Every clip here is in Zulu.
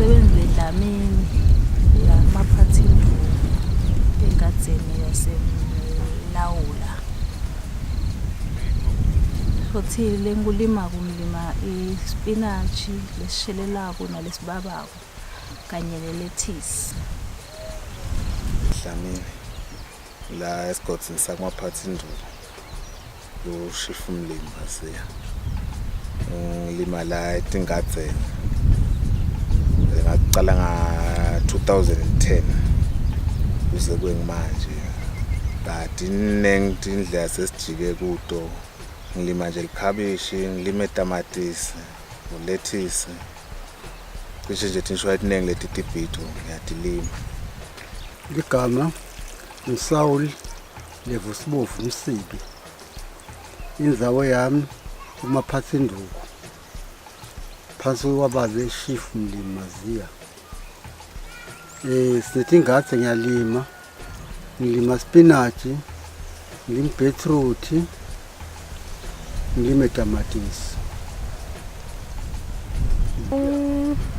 umsebenzi ledlamini yamaphathini engadzeni yasemlawula. Futhi lengulima kumlima ispinach lesishelelako nalesibabako kanye nelethisi. Dlamini la esigodini sakumaphathini lo shifu umlimi asiya. Ngilima la etingadzeni. Ngaqala nga 2010 kuze kwemanje. Kanti indlela sesijike kuto ngilima nje ikhabishi, ngilima tamatisi, ulethisi. Cishe nje tinshwa etinengi leti tibhito ngiyadilima. Igama Saul Levusibovu Msibi. Indzawo yami kumaphathini phansi kwabaze shifu mlimi Maziya. Sinetingadze ngilima spinach, ngilima beetroot, ngilima tamatisi.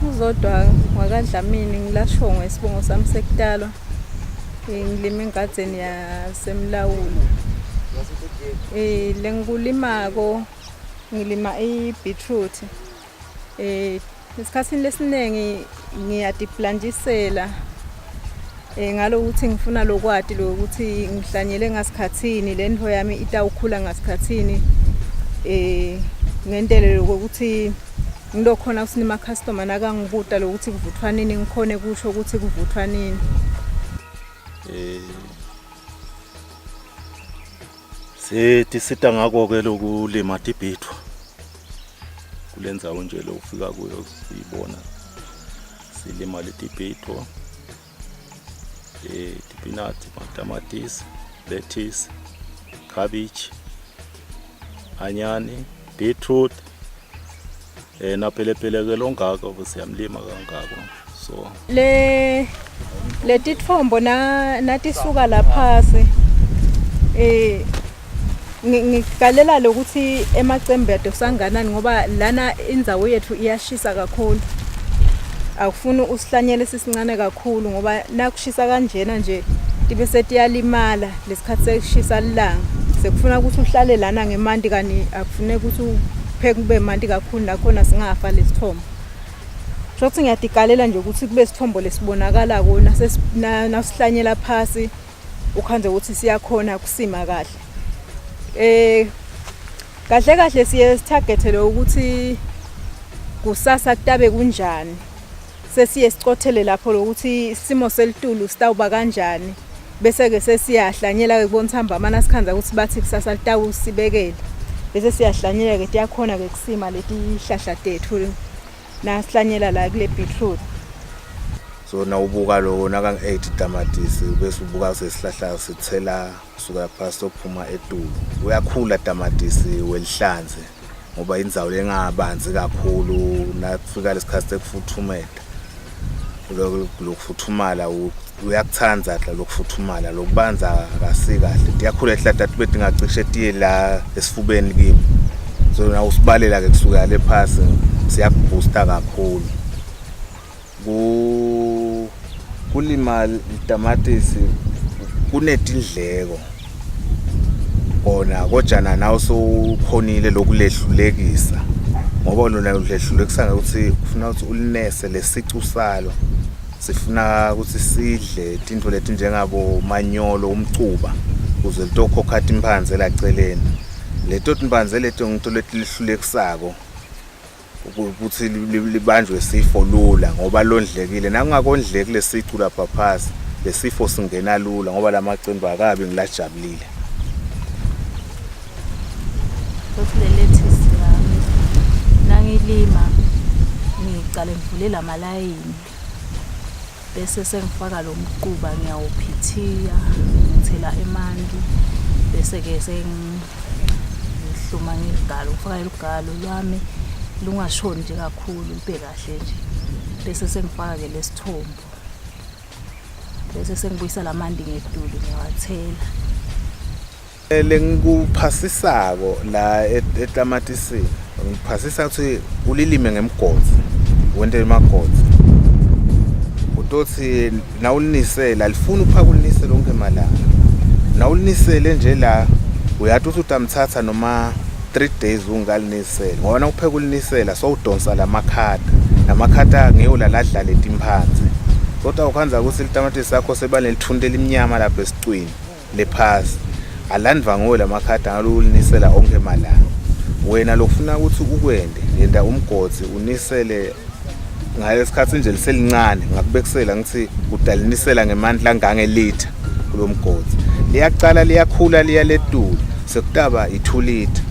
Uzodwa wakadlamini ngilashongwe isibongo sami sekutalwa. Ngilima engadzeni yasemlawula. Lengulimako ngilima beetroot. Isikhathini lesinengi ngiyadiplantisela ngalo ukuthi ngifuna lokwati lokuthi ngihlanyele ngasikhathini lento yami itawukhula ngasikhathini ngendlela lokuthi ngilokhona usinima customer nakangibuta lokuthi kuvuthwa nini ngikhone kusho ukuthi kuvuthwa nini. Sithi sita ngako ke lokulima tibhitwa kulendzawo nje lokufika kuyo sibona silima letibhitwa tipinati, matamatisi, lettuce, cabbage, anyani, beetroot napelepele ke longako siyamlima kangako. So letithombo natisuka laphasi ngikalela lokuthi emacembe ade kusanganani ngoba lana indzawo yethu iyashisa kakhulu. Akufuni usihlanyele sisincane kakhulu ngoba nakushisa kanjena nje tibe setiyalimala lesikhathi sekushisa lilanga. Sekufuna ukuthi uhlale lana ngemanti kani akufune ukuthi upheke kube manti kakhulu nakhona singafa lesithombo. Shothi ngiyadikalela nje ukuthi kube sithombo lesibonakala kona nasihlanyela phasi ukhanze ukuthi siyakhona kusima kahle. Kahle siye targetele ukuthi kusasa kutabe kunjani. Sesiye sicothele lapho lokuthi isimo selitulu sitawuba kanjani bese ke sesiyahlanyela ke kubona hamba mana sikhanza ukuthi bathi kusasa litawu sibekele bese siyahlanyela ke tiyakhona ke kusima leti hlahla tethu na sihlanyela la kule beetroot. So na ubuka lo naka 8 tamatisi bese ubuka sesihlahla sithela kusuka phasi sophuma etulu. Uyakhula tamatisi welihlanze ngoba indzawo lengabanzi kakhulu nafika lesikhathi sekufuthumela. Lokufuthumala uyakuthanda lokufuthumala lokubanza kasikahle tiyakhula ehlahla tibe tingacishe tiye la esifubeni kimi. So na usibalela ke kusuka le phasi siyakuboosta kakhulu. Kulima itamatisi kunetindleko kona kojana nawo sokhonile lokulehlulekisa ngoba lona ulehlulekisa ukuthi ufuna ukuthi ulinese lesicu salo sifuna ukuthi sidle into leti njengabo manyolo umcuba kuze litokhokha imphanze laceleni leto timphanze leto ngito letihlulekisako ukuthi libanjwe sifo lula ngoba londlekile nakungakondleki lesicu lapha phasi lesifo singena lula ngoba lamacembe akabe ngilajabulile. Lettuce nangilima ngiqale ngivulela amalayini bese sengifaka lo mquba ngiyawuphithiya ngithela emanti bese ke sengihluma ngigalo ufaka igalo lwami lungashoni nje kakhulu libe kahle nje bese sengifaka ke lesithombo bese sengibuyisa lamanti ngedulu ngiyawathela. Lengikuphasisako la etamatisini ngiphasisa ukuthi ulilime ngemgodzi wente emagodzi utothi nawulinisela alifuna uphaka ulinisela lonke emalanga. Nawulinisele nje la uyathi utamthatha noma 3 days ungalinisela. Ngoba upheka ulinisela so udonsa lamakhata ngiyo ladla letimphansi. Kodwa ukhanza ukuthi litamatisi sakho seba nelithunde elimnyama lapha esicwini lephasi. Alandva ngo lamakhata ngalulinisela onke emalanga. Wena lokufuna ukuthi ukwende yenda umgodzi unisele ngalesikhathi nje liselincane ngakubekisela ngithi udalinisela ngemandla angangelitha kulomgodzi. Liyaqala liyakhula liya letulu sekutaba i2 liter.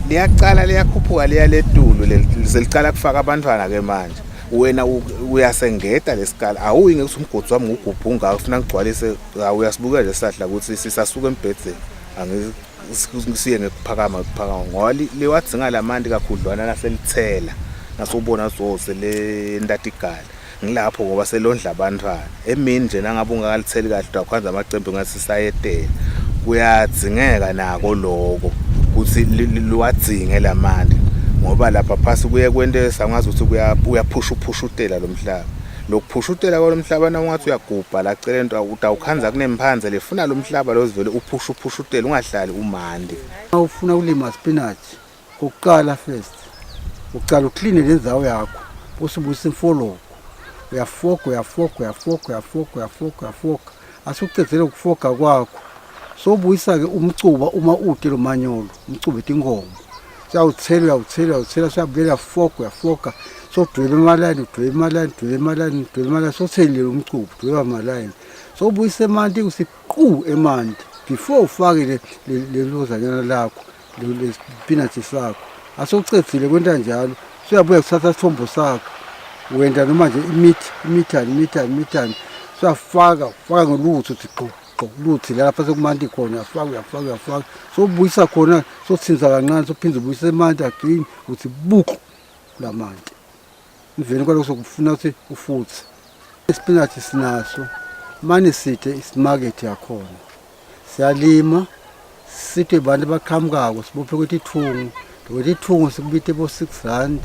Liyaqala liyakhuphuka liya letulu selicala kufaka abantwana ke manje. Wena uyasengeta lesikala awuyi ngekuthi umgodzi wami ngugubhu ungafuna ngigcwalise uyasibuka nje sahla ukuthi sisasuka embhedzeni angisiye ngekuphakama ngoba liwadzinga lamandi kakhudlwana naselithela nasubona zose le ndatigala ngilapho ngoba selondla abantwana emini nje nangabe ungakalitheli kahle ukwenza amacembe ngathi sayetela kuyadzingeka nako lokho ukuthi liwadzinge lamandi ngoba lapha phasi kuye kwente sangazi ukuthi uyaphushutela lo mhlaba lokuphushutela kwalomhlaba nawungathi uyagubha la cela into utawukhanza kunemphanze lefuna lo mhlaba lozivele uphushutela ungahlali umandi. Ufuna ukulima spinach ukuqala first uqala ukline lenzawo yakho usubuyisa imfoloko uyafoka asukucedzele ukufoka kwakho sobuyisa ke umcuba uma ude lo manyolo umcuba etinkomo uyawuthela siyabuyela uyafoka so dwebe emalani so thelile umcuba dweba emalani so buyise emanti usiqhu emanti before ufake le lozanyana lakho le spinach sakho asukucedzile kwenta njalo uyabuya kuthatha isithombo sakho wenda noma nje imitha uyafaka ngolutho uthi qho luthi lapha sekumanti khona uyafaka so buyisa khona so thinza kancane so phinza ubuyisa emanti again uthi buku lamanti imveni kwalokho sokufuna ukuthi ufuthe ispinach sinaso manje sithe ismarket yakhona siyalima sithe abantu baqhamukako sibophe ukuthi ithungu sikubithe bo 6 rand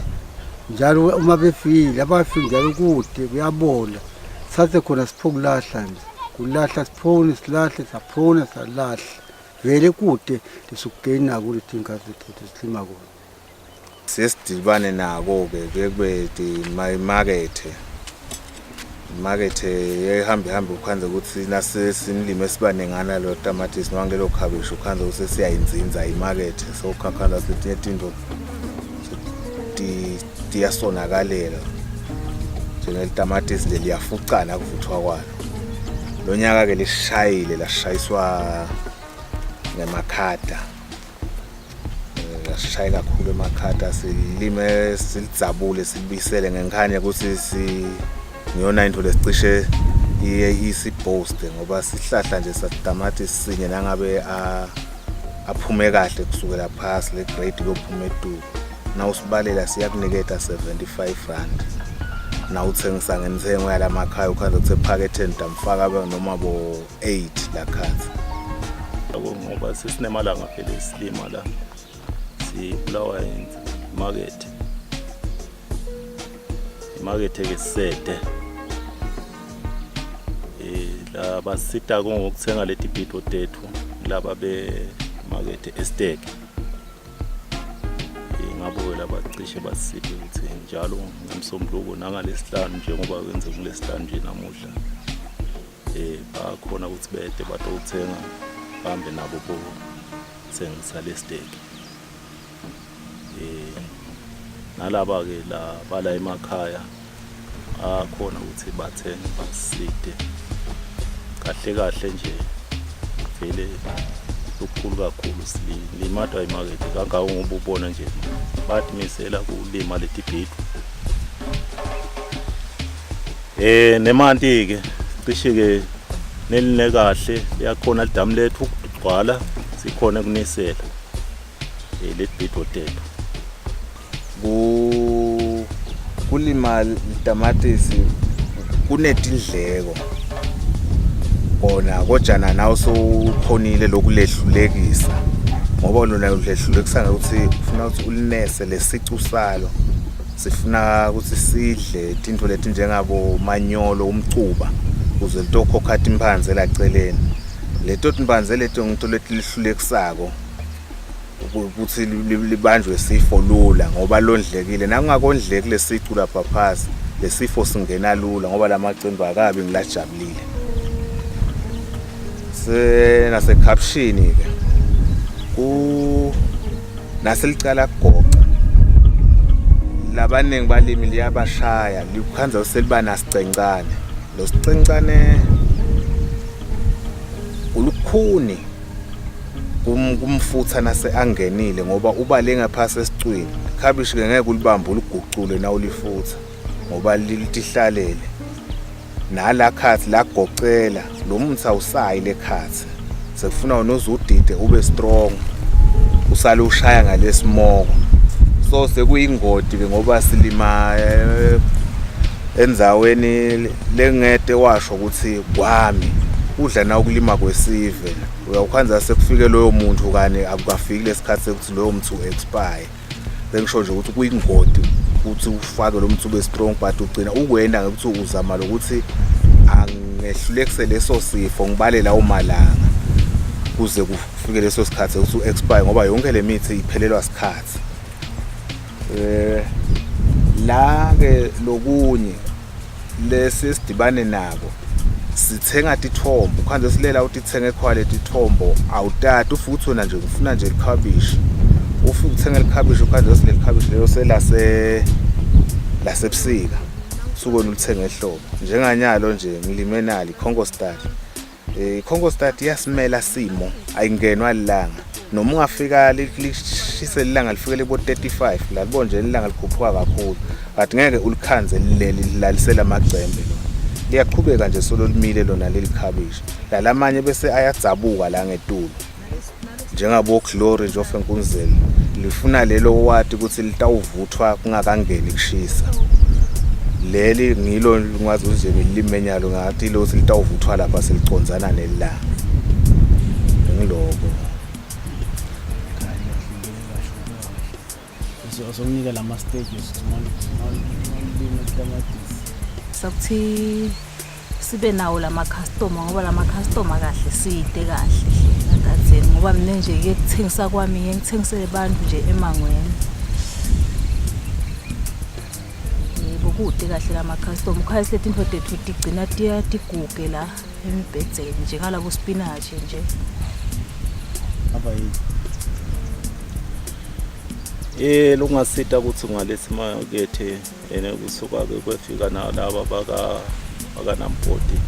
njalo uma befile abafike njalo kude kuyabola sathe khona siphokulahla nje kulahla siphone silahle saphona salahla vele kude lisukugena kulethinga zethu silima kona sesidibane nako ke kube market ehamba ukhanza ukuthi nasesinilime sibanengana lo tamatisi nangelo khabishi ukhanza ukuthi siyayinzinza imarket so ukhakhanda sithi into diyasonakalela njengetamatisi leliyafucana kuvuthwa kwalo lo nyaka ke lashayiswa ngemakhata lashaya kakhulu emakhata silime silidzabule silibisele ngekhanya ukuthi ngiyona into lesicishe isiboost ngoba sihlahla nje satamatisi sinye nangabe aphume kahle kusukela phasi le grade yophuma etulo na usibalela siyakuniketa 75 rand na uthengisa ngenzengo yalamakhaya ukhanza ukuthi ephakethe ndamfaka noma bo 8 la khathi ngoba sesinemalanga phela silima la sibulawa imarket ke sisede la basita ngokuthenga leti bhito tethu laba be market estate ngabuke labacishe basithi ukuthi njalo ngemsombuluko nangalesihlanu njengoba kwenze kulesihlanu nje namuhla bakhona ukuthi bede batothenga bahambe nabo bo thengisa lesiteki nalaba ke la bala emakhaya akhona ukuthi bathenge basite kahle nje vele ukukhulu kakhulu silimadwa imarket kangaka ngoba ubona nje bathi misela kulima leti bhito nemanti ke cishe ke neline kahle liyakhona lidamu lethu ukugcwala sikhona kunisela leti bhito tethu kulima itamatisi kunetindleko bona kojana nawo sokhonile lokulehlulekisa ngoba lona ulehlulekisa ukuthi ufuna ukuthi ulinese lesicu salo sifuna ukuthi sidle into leti njengabo manyolo umcuba ukuze litokhokha timpanze laceleni leto timpanze leto ngito leti lihlulekisako ukuthi libanjwe sifo lula ngoba londlekile nakungakondleki lesicu lapha phasi lesifo singena lula ngoba lamacembe akabi ngilajabulile nase caption ke naselicala kugoca labaningi balimi liyabashaya likhanza useliba nasicencane lo sicencane ulukhuni kumfutha nase angenile ngoba uba lengaphasi esicwini ikhabishi ke ngeke ulibambe uligucule na ulifutha ngoba litihlalele nala khathi la gocela lo muntu awusayi lekhathi sekufuna unozudide ube strong usale ushaya ngalesimoko so sekuyingodi ke ngoba silima enzaweni lengede washo ukuthi kwami udla na ukulima kwesive uyakhanza sekufike loyo muntu kane akukafiki lesikhathi ukuthi loyo muntu expire bengisho nje ukuthi kuyingodi ukuthi ufake lo muntu ube strong but ugcina ukwenda ngokuthi uzama lokuthi angehlulekise leso sifo ngibalela umalanga kuze kufike leso sikhathi ukuthi expire ngoba yonke le mithi iphelelwa isikhathi la ke lokunye lesi sidibane nabo sithenga tithombo ukhanze silela utithenga quality thombo awutata ufuthi wena nje ufuna nje ikhabishi ufuna ukuthenga ikhabishi ukhanze silela ikhabishi leyo lasebusika suke ulithenga ehlobo njenganyalo nje ngilimenali Congostar Congostar yasimela simo ayingenwa lilanga noma ungafika lishise lilanga lifike lebo 35 la libona nje lilanga likhuphuka kakhulu but ngeke ulikhanze leli lalisela amacembe lo liyaqhubeka nje solo limile lona leli khabishi lamanye bese ayadzabuka la ngetulu njengabo Glory nje ofenkunzeli lifuna lelo wathi ukuthi litawuvuthwa kungakangeni kushisa leli ngilo ngwazi nje ngilimenyalo ngathi lo silitawuvuthwa lapha seliconzana nelanga ngiloko sokunika lama stages sokuthi sibe nawo lama customer ngoba lama customer kahle side kahle ngakatheni ngoba mina nje ngikuthengisa kwami ngithengisele abantu nje emangweni kude kahle lama customer ukhayise lethi into tethu tigcina tiguge la emibhedzeni njengalabo spinach nje abayi lokungasita ukuthi ngalethi market ene kusuka ke kwefika nalabo baka Nampoti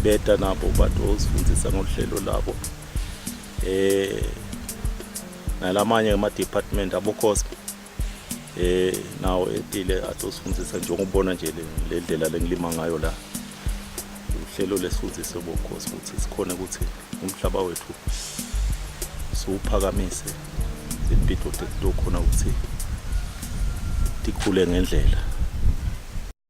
beta nabo bazofundisa ngohlelo labo nalamanye ama department abo cost nawo etile atosifundisa njengobona nje le ndlela lengilima ngayo la uhlelo lesifundise bokhosi ukuthi sikhona ukuthi umhlaba wethu siuphakamise ibhito khona ukuthi tikhule ngendlela